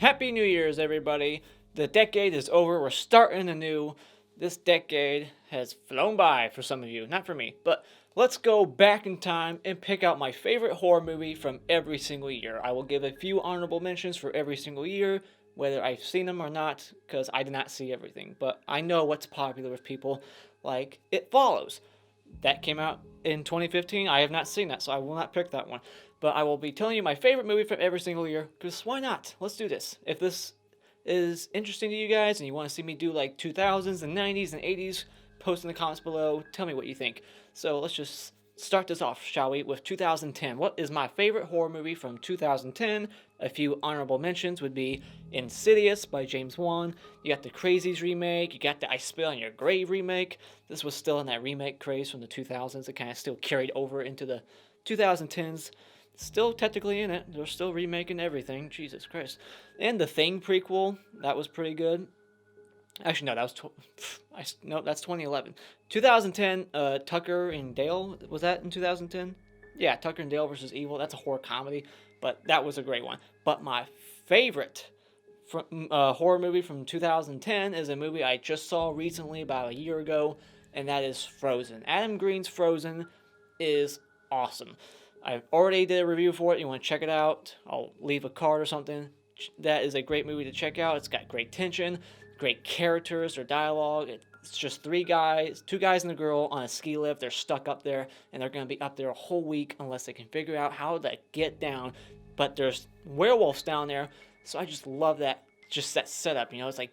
Happy New Year's, everybody. The decade is over. We're starting anew. This decade has flown by for some of you, not for me. But let's go back in time and pick out my favorite horror movie from every single year. I will give a few honorable mentions for every single year, whether I've seen them or not, because I did not see everything. But I know what's popular with people, like It Follows. That came out in 2015. I have not seen that, so I will not pick that one. But I will be telling you my favorite movie from every single year, because why not? Let's do this. If this is interesting to you guys and you want to see me do like 2000s and 90s and 80s, post in the comments below. Tell me what you think. So let's just start this off, shall we, with 2010. What is my favorite horror movie from 2010? A few honorable mentions would be Insidious by James Wan. You got the Crazies remake. You got the I Spit on Your Grave remake. This was still in that remake craze from the 2000s. It kind of still carried over into the 2010s. Still technically in it. They're still remaking everything. Jesus Christ. And the Thing prequel, that was pretty good. Actually, no, that was no, that's 2011. 2010, Tucker and Dale, was that in 2010? Yeah, Tucker and Dale versus Evil. That's a horror comedy, but that was a great one. But my favorite horror movie from 2010 is a movie I just saw recently, about a year ago, and that is Frozen. Adam Green's Frozen is awesome. I already did a review for it. You want to check it out? I'll leave a card or something. That is a great movie to check out. It's got great tension, great characters or dialogue. It's just two guys and a girl on a ski lift. They're stuck up there, and they're going to be up there a whole week unless they can figure out how to get down. But there's werewolves down there, so I just love that. Just that setup, It's like,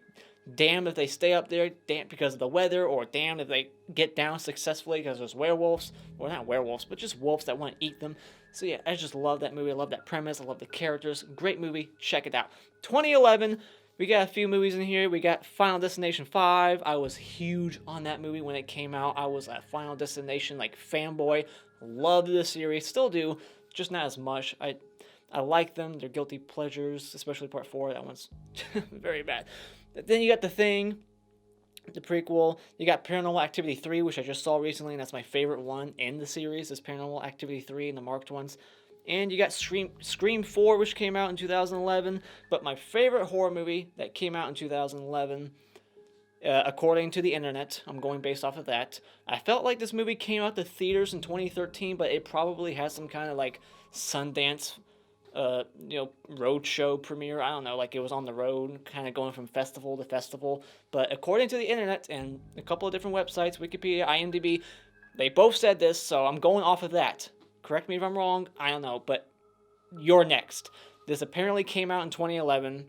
damned if they stay up there, damned because of the weather, or damned if they get down successfully because there's werewolves. Well, not werewolves, but just wolves that want to eat them. So yeah, I just love that movie. I love that premise. I love the characters. Great movie. Check it out. 2011, we got a few movies in here. We got Final Destination 5. I was huge on that movie when it came out. I was a Final Destination fanboy. Loved the series. Still do, just not as much. I like them. They're guilty pleasures, especially part 4. That one's very bad. Then you got The Thing, the prequel. You got Paranormal Activity 3, which I just saw recently, and that's my favorite one in the series, is Paranormal Activity 3 and the marked ones. And you got Scream 4, which came out in 2011. But my favorite horror movie that came out in 2011, according to the internet, I'm going based off of that, I felt like this movie came out to theaters in 2013, but it probably has some kind of Sundance road show premiere. I don't know, it was on the road, kind of going from festival to festival. But according to the internet and a couple of different websites, Wikipedia, IMDb, they both said this, so I'm going off of that. Correct me if I'm wrong, I don't know, but Youre Next. This apparently came out in 2011,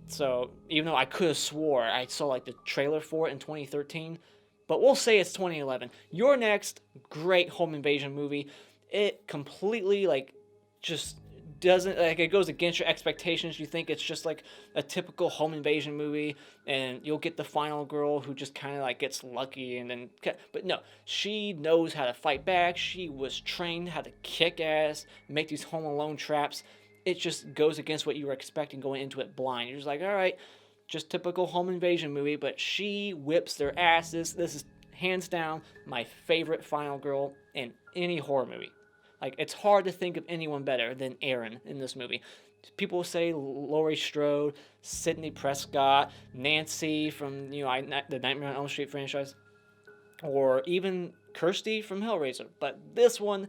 so even though I could have swore I saw the trailer for it in 2013, but we'll say it's 2011. Youre Next, great home invasion movie. It completely just doesn't it goes against your expectations. You think it's just a typical home invasion movie, and you'll get the final girl who just kind of gets lucky, and then, but no, she knows how to fight back. She was trained how to kick ass, make these home alone traps. It just goes against what you were expecting going into it blind. You're just all right, just typical home invasion movie, but she whips their asses. This is hands down my favorite final girl in any horror movie. It's hard to think of anyone better than Erin in this movie. People say Laurie Strode, Sidney Prescott, Nancy from the Nightmare on Elm Street franchise, or even Kirsty from Hellraiser. But this one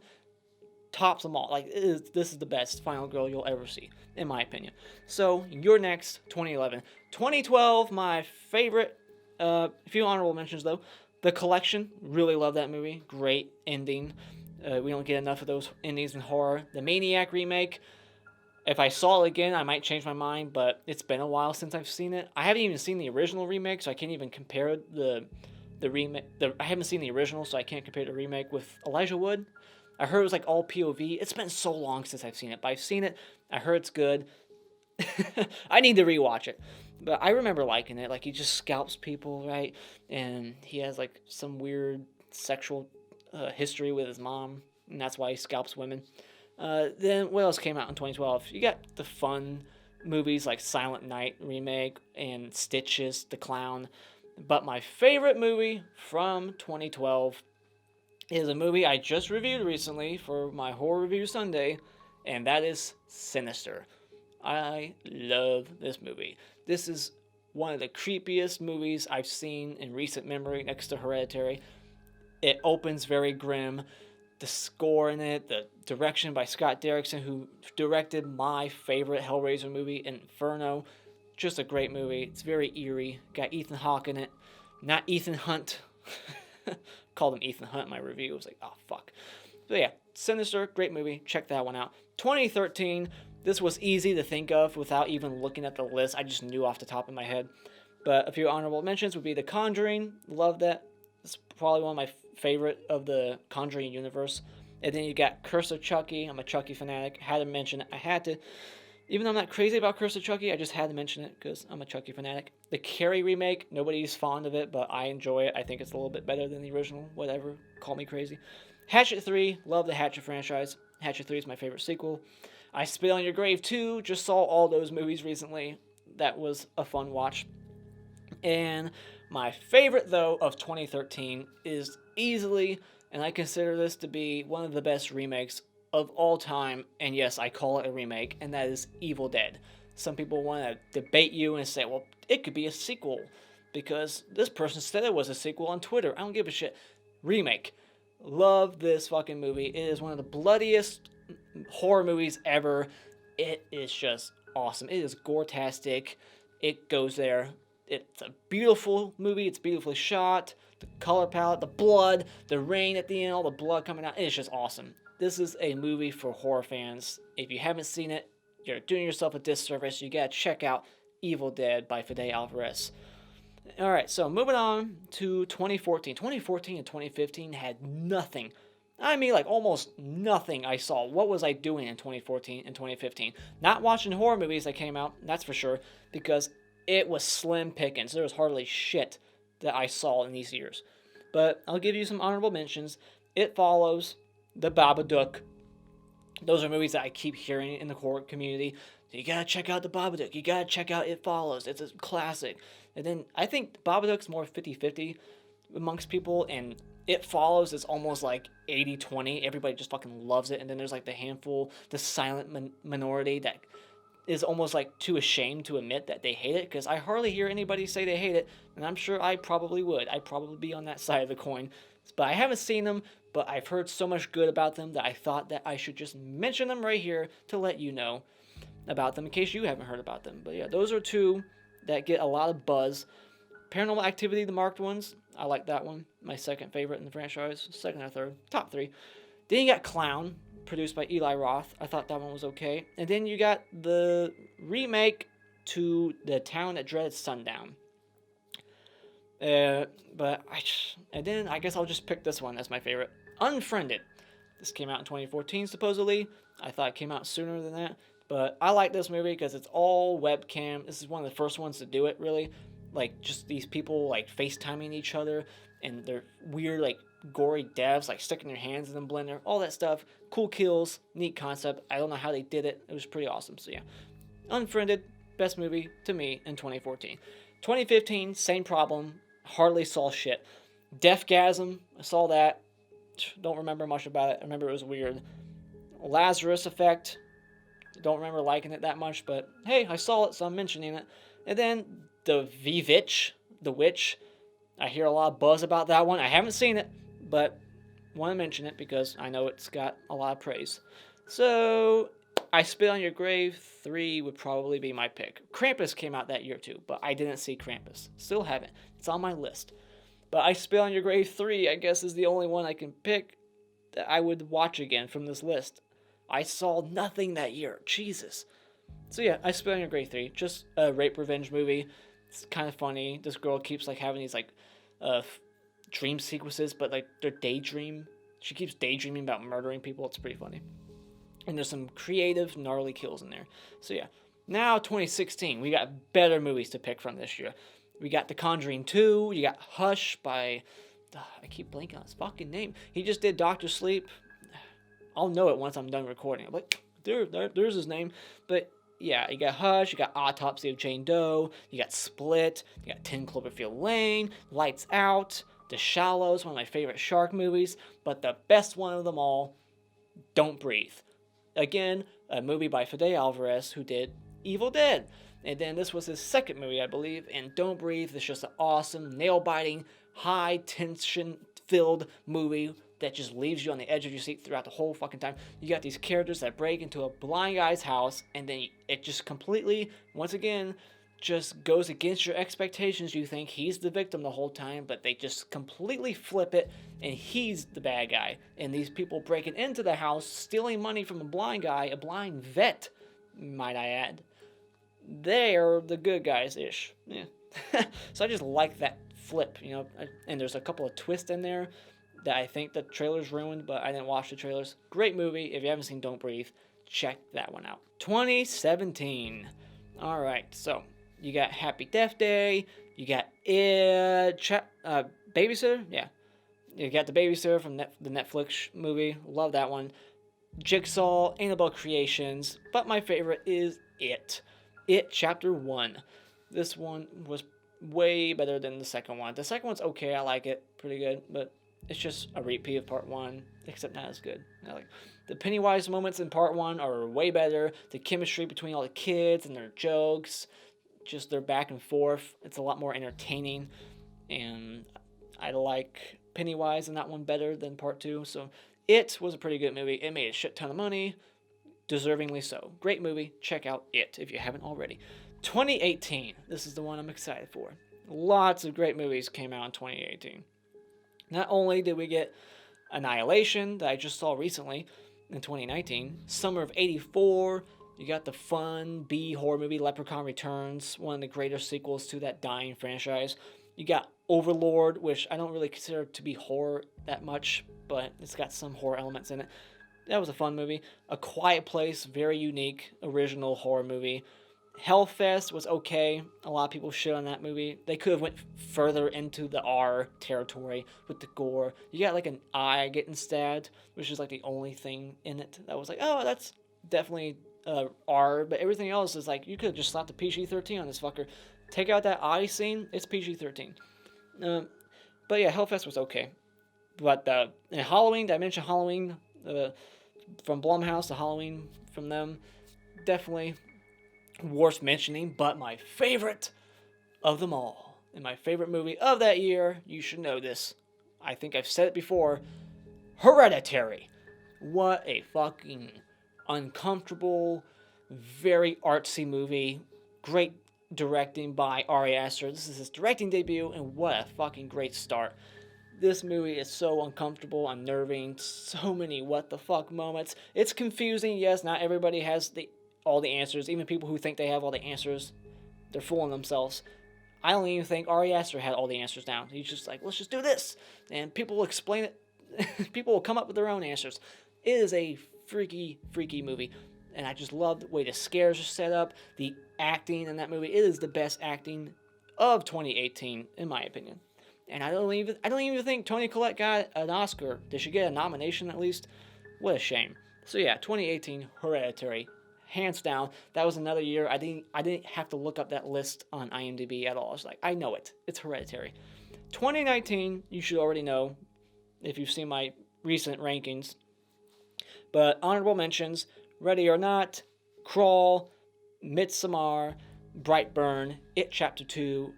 tops them all. This is the best final girl you'll ever see, in my opinion. So, Youre Next, 2011. 2012, my favorite, a few honorable mentions though. The Collection, really love that movie. Great ending. We don't get enough of those endings in horror. The Maniac remake, if I saw it again, I might change my mind, but it's been a while since I've seen it. I haven't even seen the original remake, so I can't even compare the remake. I haven't seen the original, so I can't compare the remake with Elijah Wood. I heard it was all POV. It's been so long since I've seen it, but I've seen it. I heard it's good. I need to rewatch it. But I remember liking it. He just scalps people, right? And he has some weird sexual history with his mom, and that's why he scalps women. Then what else came out in 2012? You got the fun movies like Silent Night remake and Stitches the Clown. But my favorite movie from 2012 is a movie I just reviewed recently for my Horror Review Sunday, and that is Sinister. I love this movie. This is one of the creepiest movies I've seen in recent memory, next to Hereditary. It opens very grim. The score in it, the direction by Scott Derrickson, who directed my favorite Hellraiser movie, Inferno. Just a great movie. It's very eerie. Got Ethan Hawke in it. Not Ethan Hunt. Called him Ethan Hunt in my review. I was like, oh, fuck. So yeah, Sinister, great movie. Check that one out. 2013, this was easy to think of without even looking at the list. I just knew off the top of my head. But a few honorable mentions would be The Conjuring. Love that. It's probably one of my favorite of the Conjuring universe. And then you got Curse of Chucky. I'm a Chucky fanatic. Had to mention it. I had to. Even though I'm not crazy about Curse of Chucky, I just had to mention it because I'm a Chucky fanatic. The Carrie remake, nobody's fond of it, but I enjoy it. I think it's a little bit better than the original. Whatever. Call me crazy. Hatchet 3. Love the Hatchet franchise. Hatchet 3 is my favorite sequel. I Spit on Your Grave 2. Just saw all those movies recently. That was a fun watch. And my favorite, though, of 2013 is easily, and I consider this to be one of the best remakes of all time, and yes, I call it a remake, and that is Evil Dead. Some people want to debate you and say, well, it could be a sequel, because this person said it was a sequel on Twitter. I don't give a shit. Remake. Love this fucking movie. It is one of the bloodiest horror movies ever. It is just awesome. It is gore-tastic. It goes there. It's a beautiful movie. It's beautifully shot. The color palette, the blood, the rain at the end, all the blood coming out. It's just awesome. This is a movie for horror fans. If you haven't seen it, you're doing yourself a disservice. You gotta check out Evil Dead by Fede Alvarez. Alright, so moving on to 2014. 2014 and 2015 had nothing. I mean, like, almost nothing I saw. What was I doing in 2014 and 2015? Not watching horror movies that came out, that's for sure, because it was slim pickings. There was hardly shit that I saw in these years. But I'll give you some honorable mentions. It Follows, The Babadook. Those are movies that I keep hearing in the horror community. So you gotta check out The Babadook. You gotta check out It Follows. It's a classic. And then I think Babadook's more 50-50 amongst people, and It Follows is almost like 80-20. Everybody just fucking loves it. And then there's like the handful, the silent minority that is almost like too ashamed to admit that they hate it, because I hardly hear anybody say they hate it, and I'm sure I probably would. I'd probably be on that side of the coin. But I haven't seen them, but I've heard so much good about them that I thought that I should just mention them right here to let you know about them in case you haven't heard about them. But yeah, those are two that get a lot of buzz. Paranormal Activity, the marked ones, I like that one. My second favorite in the franchise. Second or third. Top three. Then you got Clown, produced by Eli Roth. I thought that one was okay. And then you got the remake to The Town That Dreaded Sundown. And then I guess I'll just pick this one as my favorite. Unfriended. This came out in 2014, supposedly. I thought it came out sooner than that. But I like this movie because it's all webcam. This is one of the first ones to do it, really. Like, just these people, like, FaceTiming each other. And they're weird, like, gory deaths, like sticking their hands in the blender. All that stuff. Cool kills. Neat concept. I don't know how they did it. It was pretty awesome. So, yeah. Unfriended. Best movie to me in 2014. 2015, same problem. Hardly saw shit. Deathgasm. I saw that. Don't remember much about it. I remember it was weird. Lazarus Effect. Don't remember liking it that much, but hey, I saw it, so I'm mentioning it. And then the The Witch. I hear a lot of buzz about that one. I haven't seen it, but want to mention it because I know it's got a lot of praise. So, I Spit on Your Grave 3 would probably be my pick. Krampus came out that year too, but I didn't see Krampus. Still haven't. It's on my list. But I Spit on Your Grave 3, I guess, is the only one I can pick that I would watch again from this list. I saw nothing that year. Jesus. So yeah, I Spit on Your Grave 3. Just a rape revenge movie. It's kind of funny. This girl keeps like having these like dream sequences, but like they're daydream. She keeps daydreaming about murdering people. It's pretty funny. And there's some creative, gnarly kills in there. So yeah. Now 2016, we got better movies to pick from this year. We got The Conjuring 2. You got Hush by... I keep blanking on his fucking name. He just did Dr. Sleep. I'll know it once I'm done recording. I'm like, there's his name. But yeah, you got Hush. You got Autopsy of Jane Doe. You got Split. You got 10 Cloverfield Lane. Lights Out. The Shallows, one of my favorite shark movies. But the best one of them all, Don't Breathe. Again, a movie by Fede Alvarez, who did Evil Dead. And then this was his second movie, I believe, and Don't Breathe is just an awesome, nail-biting, high-tension-filled movie that just leaves you on the edge of your seat throughout the whole fucking time. You got these characters that break into a blind guy's house, and then it just completely, once again, just goes against your expectations. You think he's the victim the whole time, but they just completely flip it, and he's the bad guy. And these people breaking into the house, stealing money from a blind guy, a blind vet, might I add, they're the good guys-ish. Yeah. So I just like that flip, you know, and there's a couple of twists in there that I think the trailers ruined, but I didn't watch the trailers. Great movie. If you haven't seen Don't Breathe, check that one out. 2017. All right, so you got Happy Death Day. You got Babysitter. Yeah, you got The Babysitter from the Netflix movie. Love that one. Jigsaw, Annabelle Creations, but my favorite is It. It Chapter 1. This one was way better than the second one. The second one's okay. I like it. Pretty good, but it's just a repeat of part 1, except not as good. Like, the Pennywise moments in part 1 are way better. The chemistry between all the kids and their jokes, just their back and forth, it's a lot more entertaining. And I like Pennywise in that one better than part 2. So It was a pretty good movie. It made a shit ton of money. Deservingly so. Great movie. Check out It if you haven't already. 2018. This is the one I'm excited for. Lots of great movies came out in 2018. Not only did we get Annihilation that I just saw recently in 2019, Summer of '84, you got the fun B horror movie Leprechaun Returns, one of the greater sequels to that dying franchise. You got Overlord, which I don't really consider to be horror that much, but it's got some horror elements in it. That was a fun movie. A Quiet Place, very unique, original horror movie. Hellfest was okay. A lot of people shit on that movie. They could have went further into the R territory with the gore. You got like an eye getting stabbed, which is like the only thing in it that was like, oh, that's definitely R. But everything else is like, you could have just slapped a PG-13 on this fucker. Take out that eye scene, it's PG-13. But yeah, Hellfest was okay. But Halloween, did I mention Halloween? From Blumhouse, the Halloween from them, definitely worth mentioning. But my favorite of them all, and my favorite movie of that year, you should know this. I think I've said it before. Hereditary. What a fucking uncomfortable, very artsy movie. Great directing by Ari Aster. This is his directing debut, and what a fucking great start. This movie is so uncomfortable, unnerving, so many what the fuck moments. It's confusing, yes, not everybody has all the answers. Even people who think they have all the answers, they're fooling themselves. I don't even think Ari Aster had all the answers down. He's just like, let's just do this. And people will explain it. People will come up with their own answers. It is a freaky, freaky movie. And I just love the way the scares are set up, the acting in that movie. It is the best acting of 2018, in my opinion. And I don't even think Toni Collette got an Oscar. Did she get a nomination at least? What a shame. So yeah, 2018 Hereditary, hands down. That was another year I didn't have to look up that list on IMDb at all. I was like, I know it. It's Hereditary. 2019, you should already know if you've seen my recent rankings. But honorable mentions: Ready or Not, Crawl, Midsommar, Brightburn, It Chapter 2,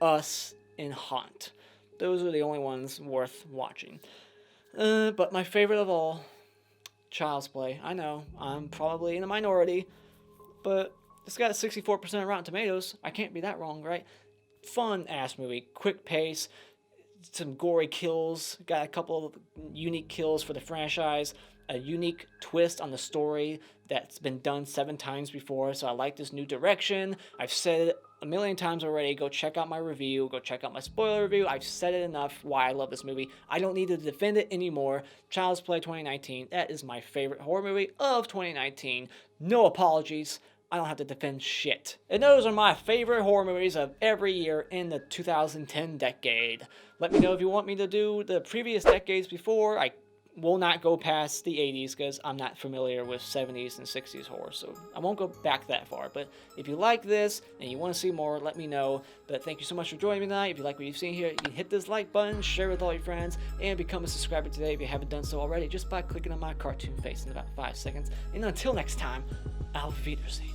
Us, and Haunt. Those are the only ones worth watching. But my favorite of all, Child's Play. I know, I'm probably in the minority, but it's got a 64% Rotten Tomatoes. I can't be that wrong, right? Fun-ass movie. Quick pace, some gory kills, got a couple of unique kills for the franchise, a unique twist on the story that's been done 7 times before, so I like this new direction. I've said it a million times already. Go check out my review. Go check out my spoiler review. I've said it enough why I love this movie. I don't need to defend it anymore. Child's Play 2019. That is my favorite horror movie of 2019. No apologies. I don't have to defend shit. And those are my favorite horror movies of every year in the 2010 decade. Let me know if you want me to do the previous decades before. I will not go past the 80s because I'm not familiar with 70s and 60s horror, so I won't go back that far. But if you like this and you want to see more, let me know. But thank you so much for joining me tonight. If you like what you've seen here, you can hit this like button, share with all your friends, and become a subscriber today if you haven't done so already, just by clicking on my cartoon face in about 5 seconds. And until next time, auf Wiedersehen.